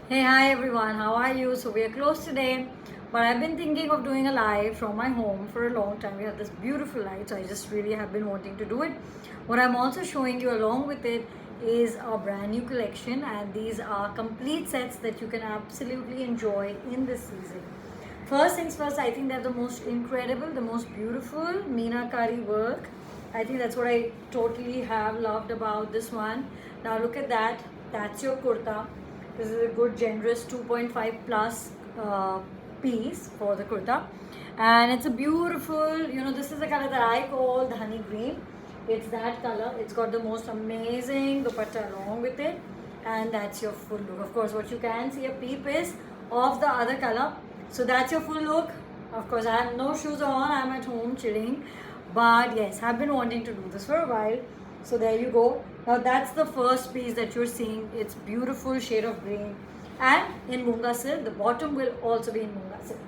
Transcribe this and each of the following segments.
Hey, hi everyone, how are you? So, we are closed today, but I've been thinking of doing a live from my home for a long time. We have this beautiful light, so I just really have been wanting to do it. What I'm also showing you along with it is a brand new collection, and these are complete sets that you can absolutely enjoy in this season. First things first, I think they're the most incredible, the most beautiful Meenakari work. I think that's what I totally have loved about this one. Now, look at that, that's your kurta. This is a good generous 2.5 plus piece for the kurta, and it's a beautiful, this is the color that I call the honey green. It's that color. It's got the most amazing dupatta along with it, and that's your full look. Of course, what you can see a peep is of the other color. So that's your full look. Of course, I have no shoes on. I'm at home chilling, but yes, I've been wanting to do this for a while. So there you go. Now that's the first piece that you're seeing. It's beautiful shade of green and in Munga silk. The bottom will also be in Munga silk.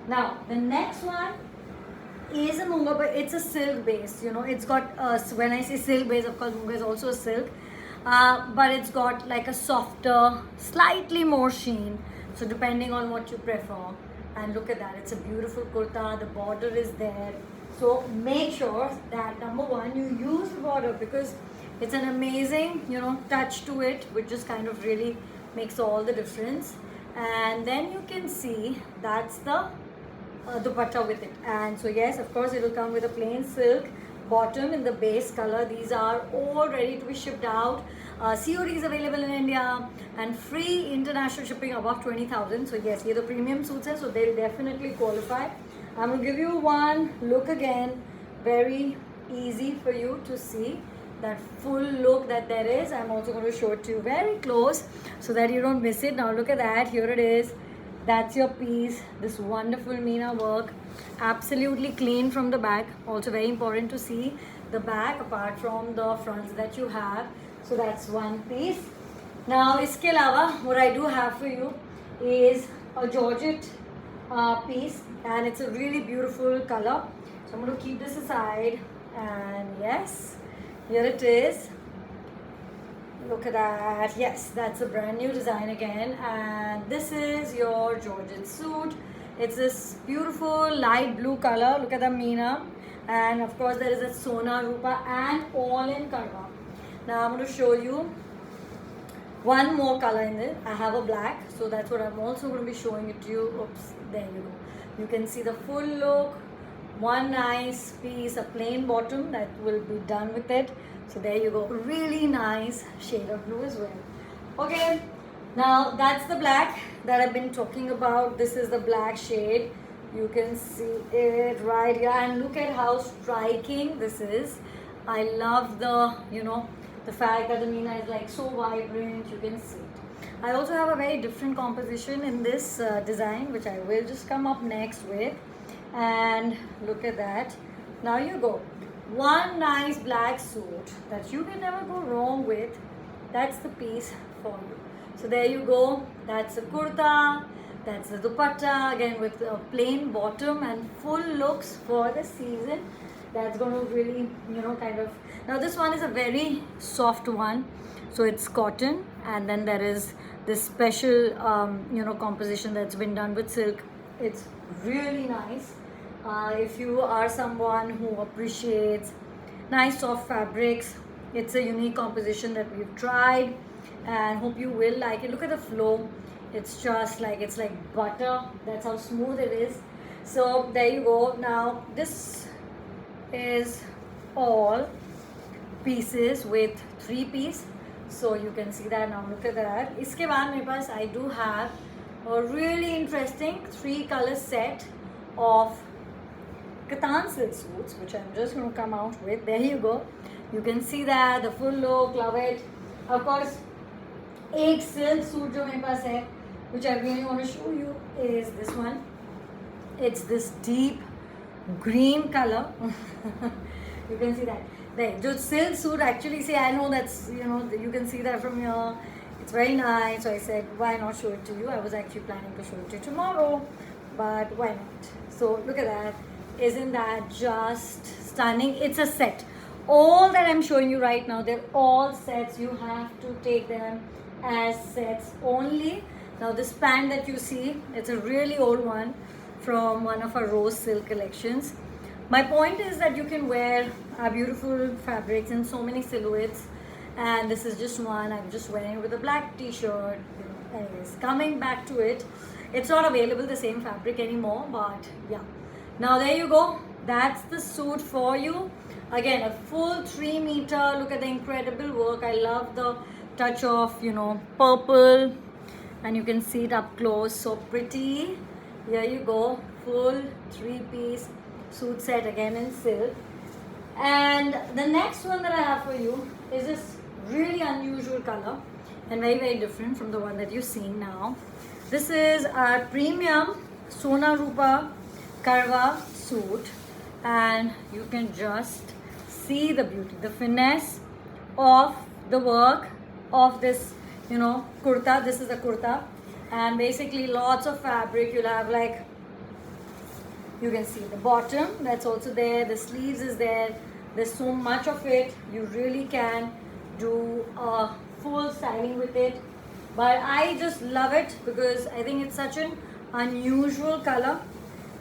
Now the next one is a Munga, but it's a silk base. It's got, when I say silk base, of course Munga is also a silk. But it's got like a softer, slightly more sheen. So depending on what you prefer. And look at that, it's a beautiful kurta. The border is there. So make sure that number one, you use the border because it's an amazing, touch to it, which just kind of really makes all the difference. And then you can see that's the dupatta with it. And so yes, of course, it will come with a plain silk bottom in the base color. These are all ready to be shipped out. COD is available in India and free international shipping above 20,000. So yes, these are the premium suits hai, so they'll definitely qualify. I'm going to give you one look again. Very easy for you to see that full look that there is. I'm also going to show it to you very close so that you don't miss it. Now look at that. Here it is. That's your piece. This wonderful Meena work. Absolutely clean from the back. Also very important to see the back apart from the fronts that you have. So that's one piece. Now iske alawa, what I do have for you is a georgette piece, and it's a really beautiful color. So I'm going to keep this aside, and yes, here it is. Look at that. Yes, that's a brand new design again, and this is your georgette suit. It's this beautiful light blue color. Look at the Meena, and of course there is a Sona Rupa and all in Karwa. Now I'm going to show you one more color in it. I have a black, so that's what I'm also going to be showing it to you. Oops, there you go. You can see the full look. One nice piece, a plain bottom that will be done with it. So there you go. Really nice shade of blue as well. Okay, now that's the black that I've been talking about. This is the black shade. You can see it right here, and look at how striking this is. I love the, the fact that the Meena is like so vibrant. You can see it. I also have a very different composition in this design, which I will just come up next with. And look at that. Now you go. One nice black suit that you can never go wrong with. That's the piece for you. So there you go. That's the kurta. That's the dupatta, again with a plain bottom and full looks for the season. That's going to really, kind of. Now this one is a very soft one. So it's cotton, and then there is this special, composition that's been done with silk. It's really nice. If you are someone who appreciates nice soft fabrics, it's a unique composition that we've tried and hope you will like it. Look at the flow. It's just like, it's like butter. That's how smooth it is. So there you go. Now this is all pieces with 3 piece. So you can see that. Now look at that. Iske baad mere paas I do have a really interesting 3 color set of Katan silk suits, which I'm just going to come out with. There you go. You can see that, the full look, love it. Of course, एक silk suit जो मेरे पास है, which I really want to show you, is this one. It's this deep green color. You can see that. There, जो silk suit actually say, I know that's, you can see that from here. It's very nice. So I said, why not show it to you? I was actually planning to show it to you tomorrow, but why not? So look at that. Isn't that just stunning? It's a set. All that I'm showing you right now, they're all sets. You have to take them as sets only. Now this pant that you see, it's a really old one from one of our rose silk collections. My point is that you can wear our beautiful fabrics in so many silhouettes, and this is just one. I'm just wearing it with a black t-shirt. Anyways, coming back to it, it's not available the same fabric anymore, but yeah. Now there you go. That's the suit for you. Again, a full 3 meter. Look at the incredible work. I love the touch of, purple, and you can see it up close. So pretty. Here you go. Full 3-piece suit set, again in silk. And the next one that I have for you is this really unusual color and very, very different from the one that you're seeing now. This is our premium Sona Rupa Karwa suit, and you can just see the beauty, the finesse of the work of this, kurta. This is a kurta, and basically lots of fabric. You'll have, like, you can see the bottom, that's also there, the sleeves is there. There's so much of it, you really can do a full styling with it. But I just love it because I think it's such an unusual color.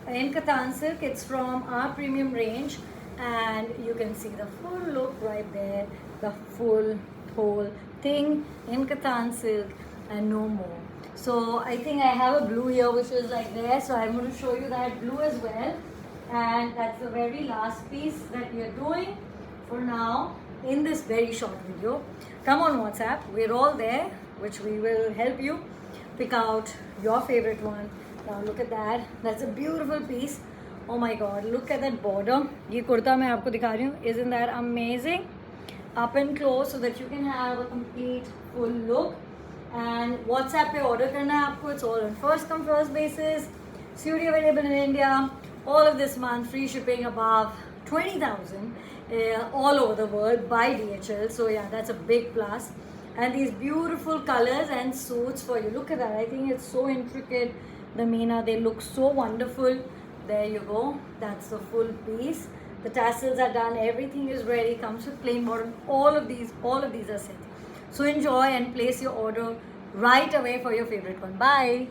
In Kattan silk, it's from our premium range, and you can see the full look right there, the full whole thing in Kattan silk and no more. So I think I have a blue here which is like there, so I'm going to show you that blue as well. And that's the very last piece that we are doing for now in this very short video. Come on WhatsApp, we're all there, which we will help you pick out your favorite one. Now look at that, that's a beautiful piece. Oh my god, look at that border. Ye kurta main aapko dikha rahi hu. Isn't that amazing? Up and close so that you can have a complete full look. And WhatsApp pe order karna hai aapko. It's all on first come first basis. COD available in India. All of this month, free shipping above 20,000 all over the world by DHL. So yeah, that's a big plus. And these beautiful colors and suits for you. Look at that. I think it's so intricate. The Meena, they look so wonderful. There you go. That's the full piece. The tassels are done. Everything is ready. Comes with plain bottom. All of these are set. So enjoy and place your order right away for your favorite one. Bye.